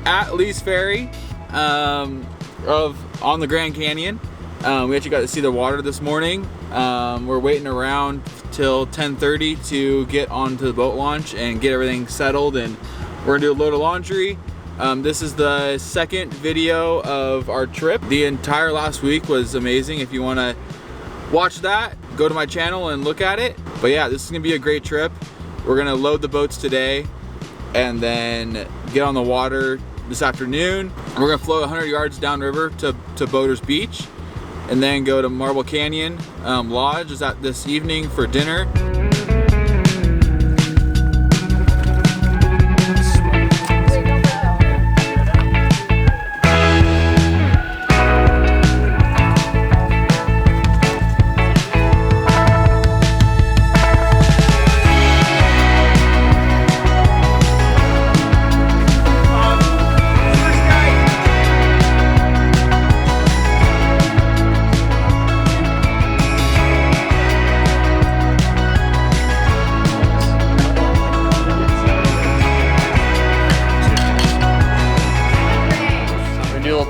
at Lee's Ferry on the Grand Canyon. We actually got to see the water this morning. We're waiting around till 10:30 to get onto the boat launch and get everything settled, and we're gonna do a load of laundry. This is the second video of our trip. The entire last week was amazing. If you want to watch that, go to my channel and look at it. But yeah, this is gonna be a great trip. We're gonna load the boats today and then get on the water this afternoon. We're gonna float 100 yards downriver to Boaters Beach, and then go to Marble Canyon Lodge is at this evening for dinner.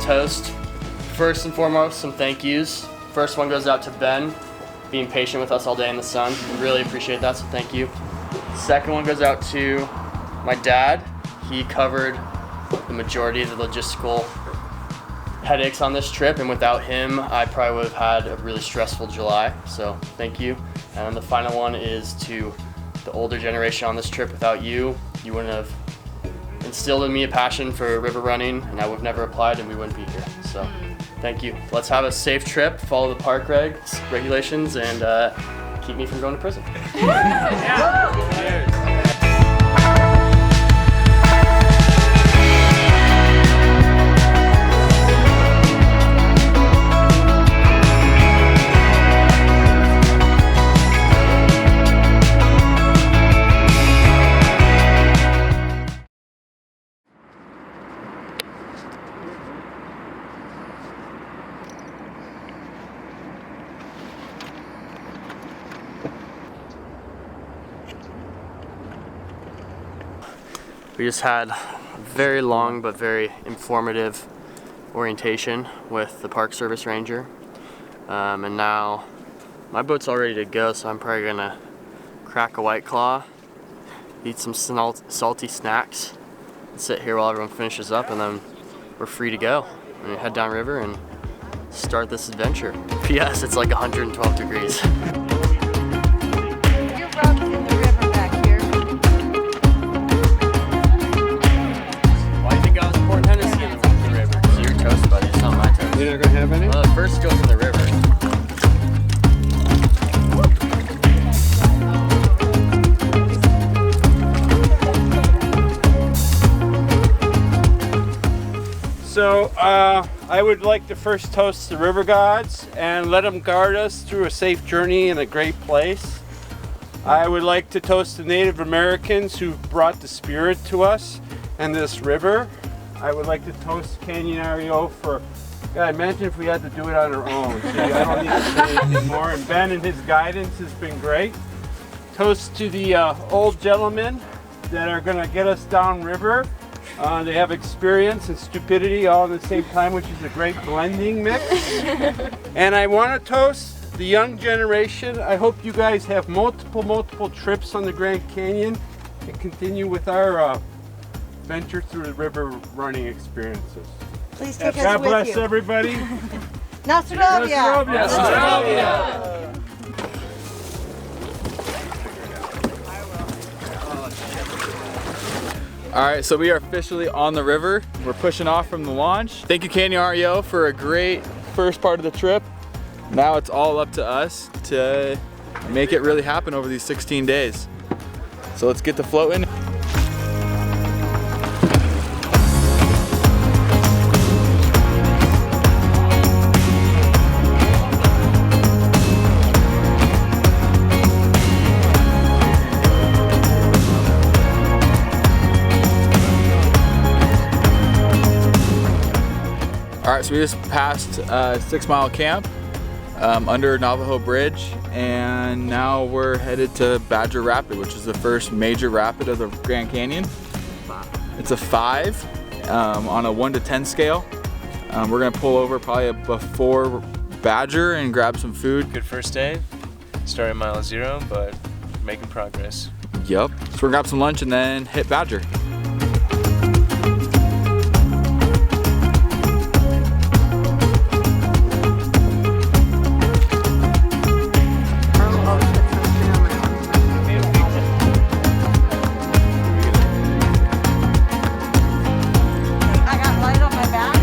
Toast. First and foremost, some thank yous. First one goes out to Ben, being patient with us all day in the sun. We really appreciate that, so thank you. Second one goes out to my dad. He covered the majority of the logistical headaches on this trip, and without him, I probably would have had a really stressful July, so thank you. And the final one is to the older generation on this trip. Without you, you wouldn't have instilled in me a passion for river running, and I would have never applied and we wouldn't be here. So thank you. Let's have a safe trip, follow the park regulations, and keep me from going to prison. We just had a very long but very informative orientation with the Park Service Ranger. And now my boat's all ready to go, so I'm probably gonna crack a White Claw, eat some salty snacks, and sit here while everyone finishes up, and then we're free to go. And head downriver and start this adventure. P.S. It's like 112 degrees. You're not gonna have any? Well, first go from the river. So, I would like to first toast the river gods and let them guard us through a safe journey in a great place. I would like to toast the Native Americans who brought the spirit to us and this river. I would like to toast Canyon REO for, God, imagine if we had to do it on our own. See, I don't need to say anything more. And Ben and his guidance has been great. Toast to the old gentlemen that are going to get us downriver. They have experience and stupidity all at the same time, which is a great blending mix. And I want to toast the young generation. I hope you guys have multiple trips on the Grand Canyon and continue with our venture through the river running experiences. Please take us God with bless you. everybody. Nostrovia! Nostrovia! All right, so we are officially on the river. We're pushing off from the launch. Thank you, Canyon REO, for a great first part of the trip. Now it's all up to us to make it really happen over these 16 days. So let's get to floating. All right, so we just passed 6 Mile Camp under Navajo Bridge, and now we're headed to Badger Rapid, which is the first major rapid of the Grand Canyon. It's a 5, on a 1 to 10 scale. We're gonna pull over probably before Badger and grab some food. Good first day. Starting at mile 0, but making progress. Yup. So we're gonna grab some lunch and then hit Badger. I got light on my back.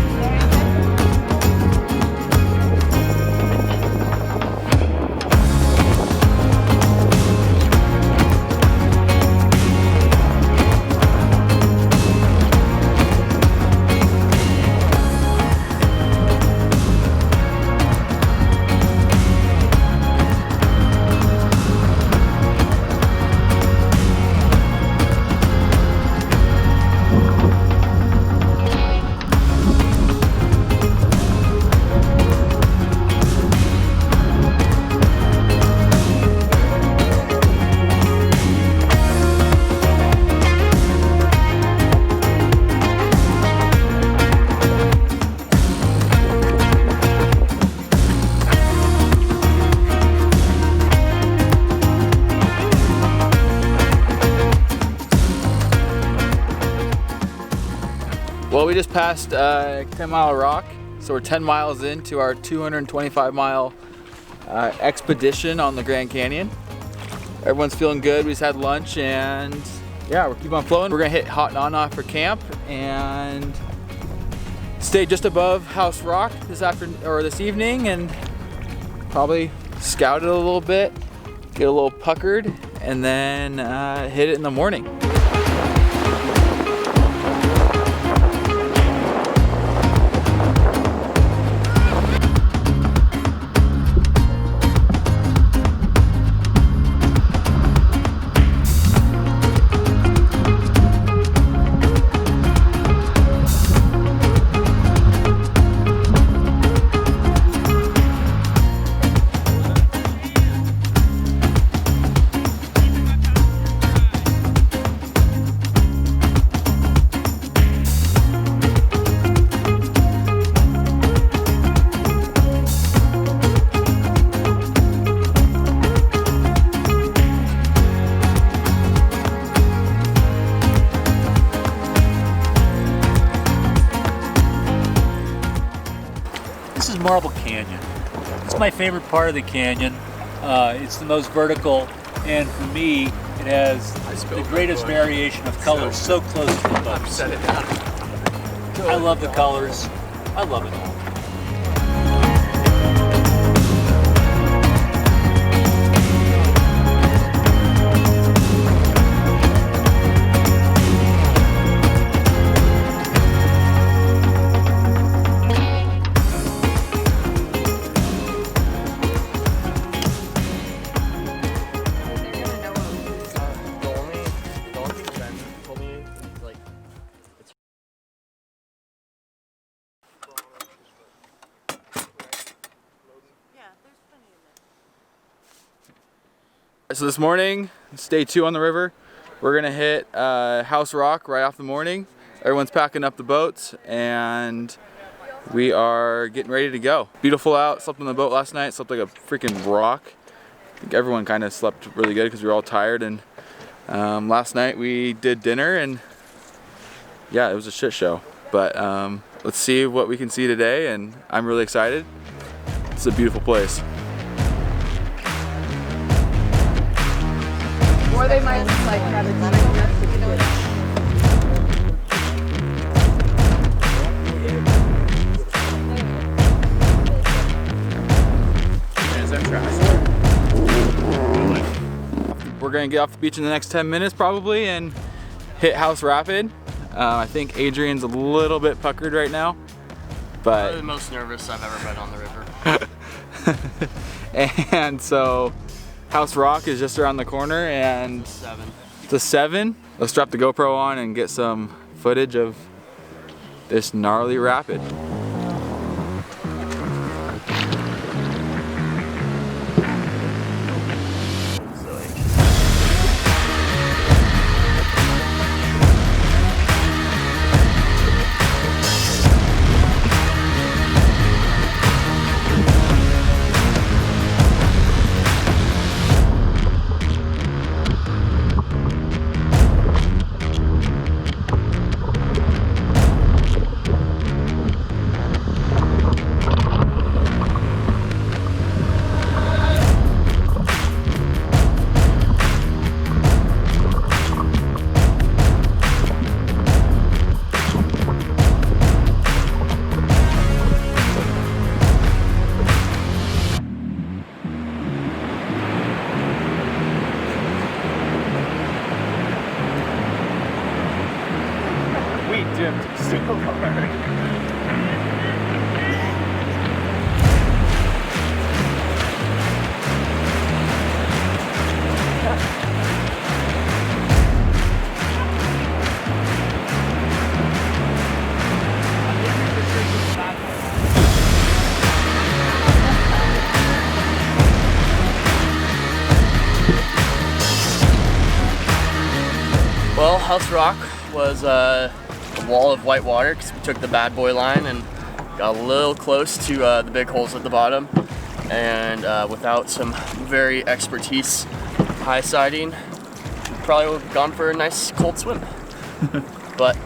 Well, we just passed 10 Mile Rock, so we're 10 miles into our 225 mile expedition on the Grand Canyon. Everyone's feeling good. We just had lunch and yeah, we're keep on flowing. We're gonna hit Hot Nana for camp and stay just above House Rock this evening and probably scout it a little bit, get a little puckered, and then hit it in the morning. This is Marble Canyon. It's my favorite part of the canyon. It's the most vertical, and for me, it has the greatest variation of colors so close to the bumps. I love the colors. I love it all. So this morning, it's day 2 on the river. We're gonna hit House Rock right off the morning. Everyone's packing up the boats and we are getting ready to go. Beautiful out, slept on the boat last night, slept like a freaking rock. I think everyone kind of slept really good because we were all tired, and last night we did dinner and yeah, it was a shit show. But let's see what we can see today, and I'm really excited. It's a beautiful place. Or they might just like have it We're gonna get off the beach in the next 10 minutes probably and hit House Rapid. I think Adrian's a little bit puckered right now, but Probably the most nervous I've ever been on the river. and so House Rock is just around the corner, and 7. it's a 7. Let's drop the GoPro on and get some footage of this gnarly rapid. Well, House Rock was a wall of white water because we took the bad boy line and got a little close to the big holes at the bottom. And without some very expertise high siding, probably would have gone for a nice cold swim. But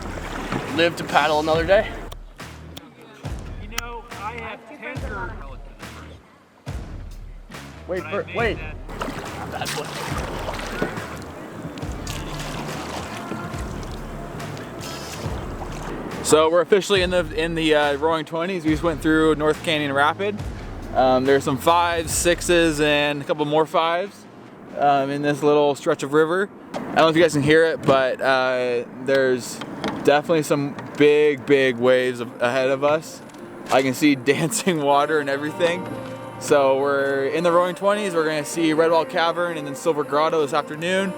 live to paddle another day. You know, I have tender. Wait. Bad boy. So we're officially in the Roaring 20s. We just went through North Canyon Rapid. There's some 5s, 6s, and a couple more 5s in this little stretch of river. I don't know if you guys can hear it, but there's definitely some big waves ahead of us. I can see dancing water and everything. So we're in the Roaring 20s. We're gonna see Redwall Cavern and then Silver Grotto this afternoon.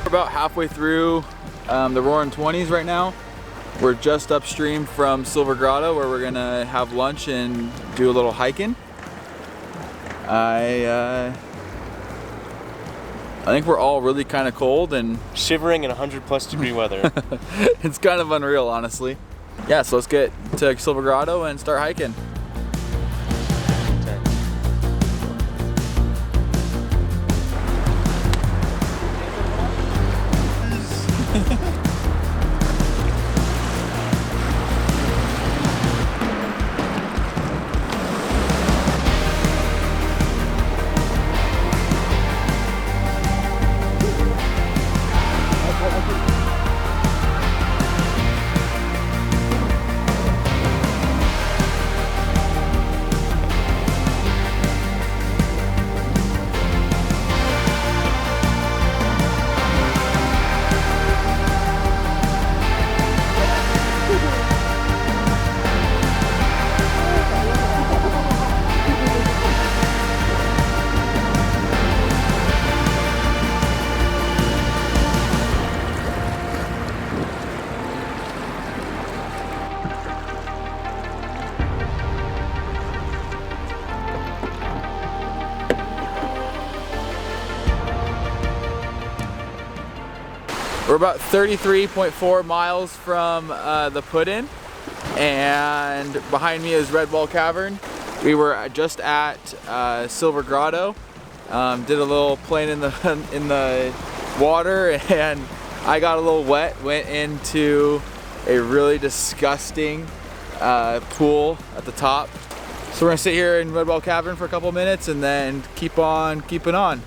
About halfway through the Roaring 20s right now. We're just upstream from Silver Grotto where we're gonna have lunch and do a little hiking. I think we're all really kind of cold and Shivering in 100+ degree weather. it's kind of unreal, honestly. Yeah, so let's get to Silver Grotto and start hiking. We're about 33.4 miles from the put-in, and behind me is Redwall Cavern. We were just at Silver Grotto, did a little playing in the water, and I got a little wet. Went into a really disgusting pool at the top. So we're gonna sit here in Redwall Cavern for a couple minutes and then keep on keeping on.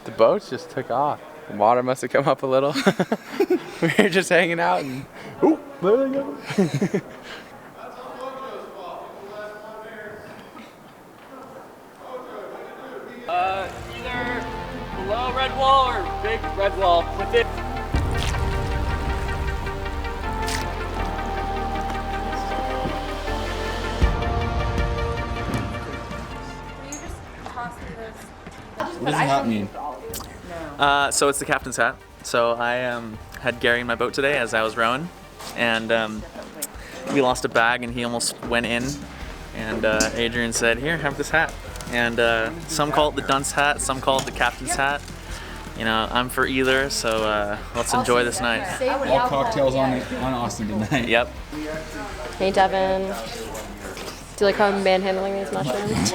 The boats just took off. The water must have come up a little. We were just hanging out and oh, there they go. Either below Redwall or big Redwall with it. What does the hat mean? So it's the captain's hat. So I had Gary in my boat today as I was rowing, and we lost a bag and he almost went in, and Adrian said, here, have this hat. And some call it the dunce hat, some call it the captain's hat. You know, I'm for either, so let's enjoy this night. All cocktails on Austin tonight. Yep. Hey Devyn, do you like how I'm manhandling these mushrooms?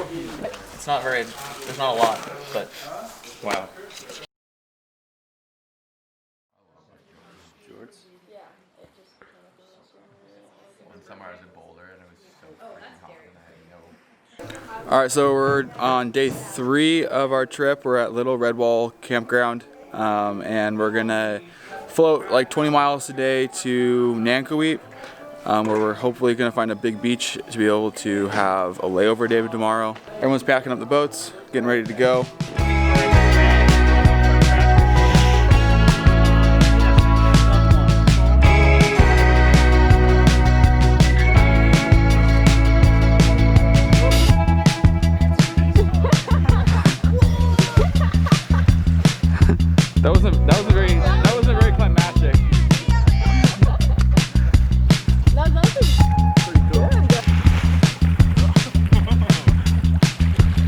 It's not very, there's not a lot, but wow. All right, so we're on day 3 of our trip. We're at Little Red Wall Campground, and we're gonna float like 20 miles today to Nankoweap, where we're hopefully gonna find a big beach to be able to have a layover day tomorrow. Everyone's packing up the boats, getting ready to go. That wasn't very climactic.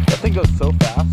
That thing goes so fast.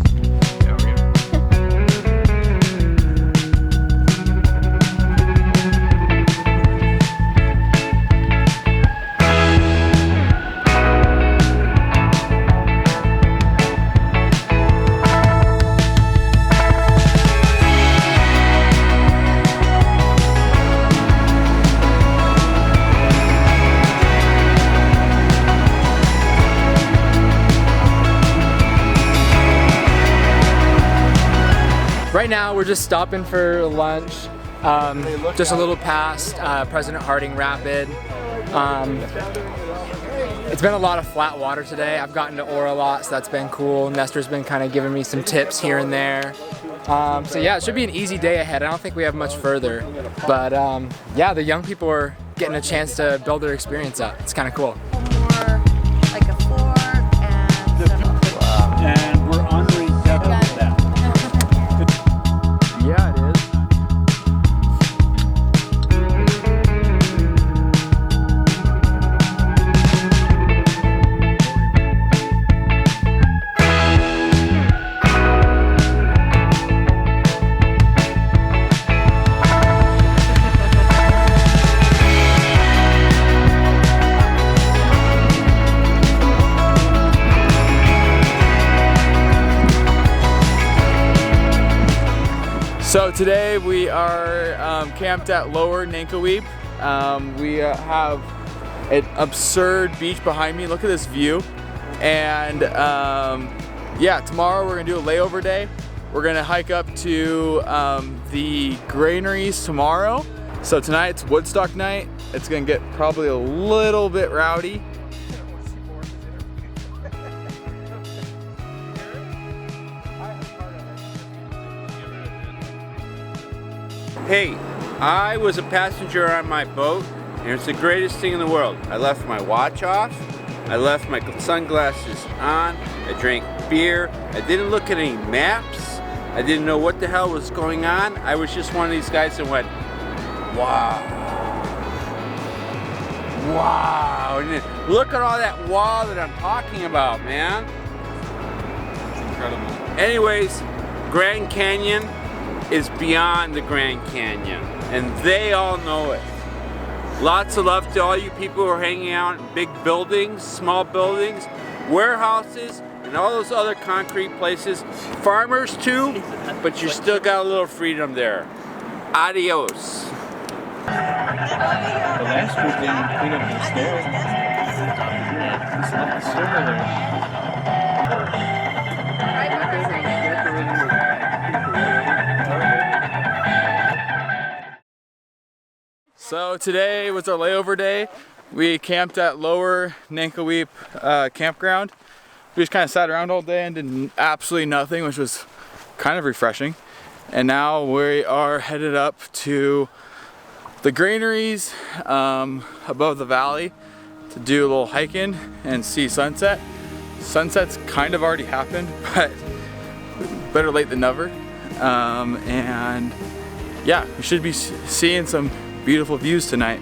Right now we're just stopping for lunch, just a little past President Harding Rapid. It's been a lot of flat water today. I've gotten to oar a lot, so that's been cool. Nestor's been kind of giving me some tips here and there. So yeah, it should be an easy day ahead. I don't think we have much further, but yeah, the young people are getting a chance to build their experience up. It's kind of cool. Like a 4 and 7. And we're honoring Devyn for that. Yeah, it is. So today we are camped at Lower Nankoweap. We have an absurd beach behind me. Look at this view. And yeah, tomorrow we're gonna do a layover day. We're gonna hike up to the granaries tomorrow. So tonight's Woodstock night. It's gonna get probably a little bit rowdy. Hey, I was a passenger on my boat, and it's the greatest thing in the world. I left my watch off, I left my sunglasses on, I drank beer, I didn't look at any maps, I didn't know what the hell was going on. I was just one of these guys that went, wow, wow, and then look at all that wow that I'm talking about, man. It's incredible. Anyways, Grand Canyon is beyond the Grand Canyon, and they all know it. Lots of love to all you people who are hanging out in big buildings, small buildings, warehouses, and all those other concrete places. Farmers too, but you still got a little freedom there. Adios. The last group didn't clean up the stairs. Just left the server there. So today was our layover day. We camped at Lower Nankoweap campground. We just kind of sat around all day and did absolutely nothing, which was kind of refreshing. And now we are headed up to the granaries above the valley to do a little hiking and see sunset. Sunset's kind of already happened, but better late than never. And yeah, we should be seeing some beautiful views tonight.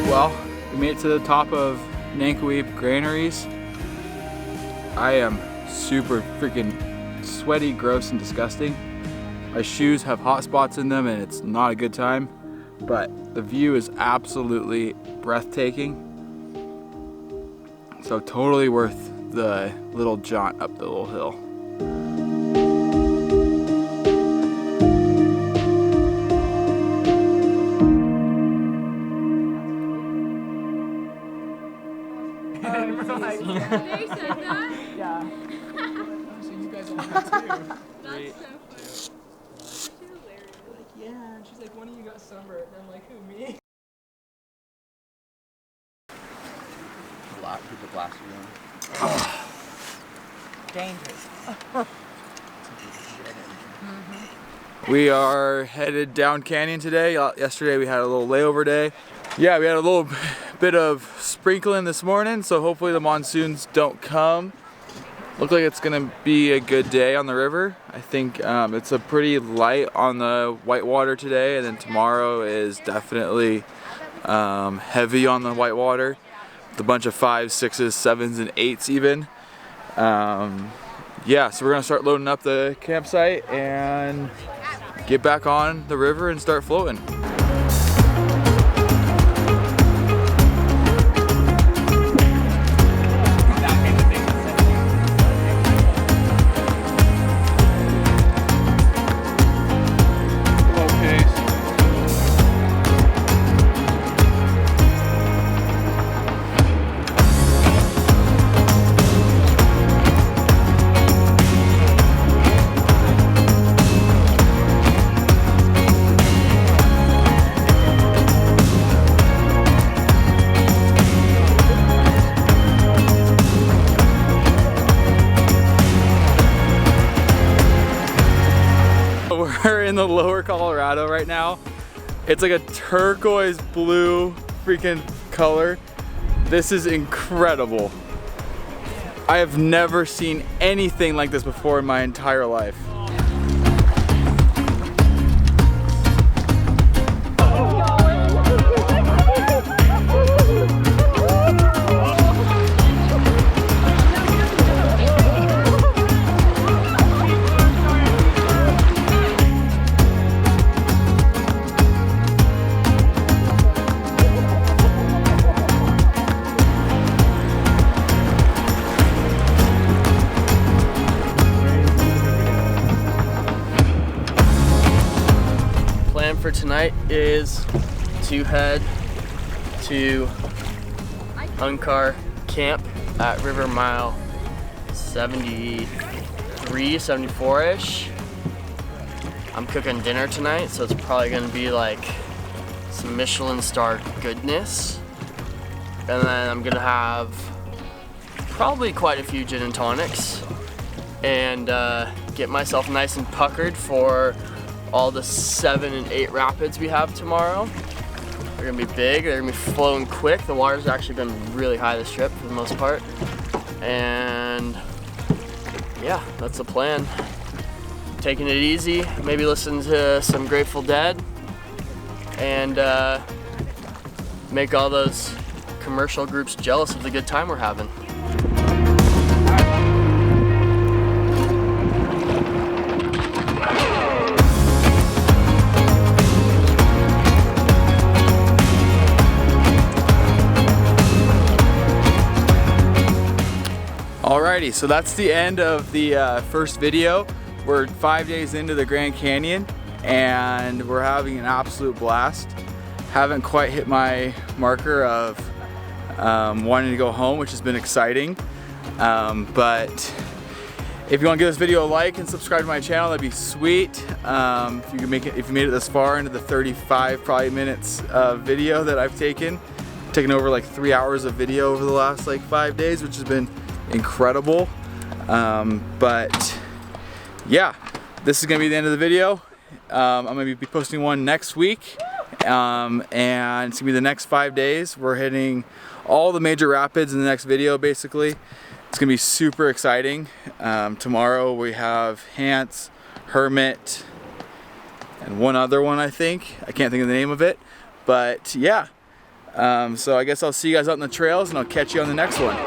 Well, we made it to the top of Nankoweap Granaries. I am super freaking sweaty, gross, and disgusting. My shoes have hot spots in them and it's not a good time, but the view is absolutely breathtaking. So totally worth the little jaunt up the little hill. They said that? Yeah. So you guys will have too. That's so funny. Like, yeah, and she's like, one of you got sunburned. And I'm like, who, me? People blast you on. Dangerous. We are headed down canyon today. Yesterday we had a little layover day. Yeah, we had a little bit of sprinkling this morning, so hopefully the monsoons don't come. Look like it's gonna be a good day on the river. I think it's a pretty light on the whitewater today, and then tomorrow is definitely heavy on the whitewater. With a bunch of 5s, 6s, 7s, and 8s even. Yeah, so we're gonna start loading up the campsite and get back on the river and start floating. We're in the lower Colorado right now. It's like a turquoise blue freaking color. This is incredible. I have never seen anything like this before in my entire life. For tonight is to head to Uncar Camp at River Mile 73, 74-ish. I'm cooking dinner tonight, so it's probably gonna be like some Michelin star goodness. And then I'm gonna have probably quite a few gin and tonics and get myself nice and puckered for all the 7 and 8 rapids we have tomorrow. They're gonna be big, they're gonna be flowing quick. The water's actually been really high this trip for the most part. And yeah, that's the plan. Taking it easy, maybe listen to some Grateful Dead, and make all those commercial groups jealous of the good time we're having. Alrighty, so that's the end of the first video. We're 5 days into the Grand Canyon and we're having an absolute blast. Haven't quite hit my marker of wanting to go home, which has been exciting. But if you want to give this video a like and subscribe to my channel, that'd be sweet. If you made it this far into the 35 probably minutes of video that I've taken over like 3 hours of video over the last like 5 days, which has been incredible. But yeah, this is gonna be the end of the video. I'm gonna be posting one next week, and it's gonna be the next 5 days. We're hitting all the major rapids in the next video, basically. It's gonna be super exciting. Tomorrow we have Hance, Hermit, and one other one, I think. I can't think of the name of it, but yeah. So I guess I'll see you guys out in the trails, and I'll catch you on the next one.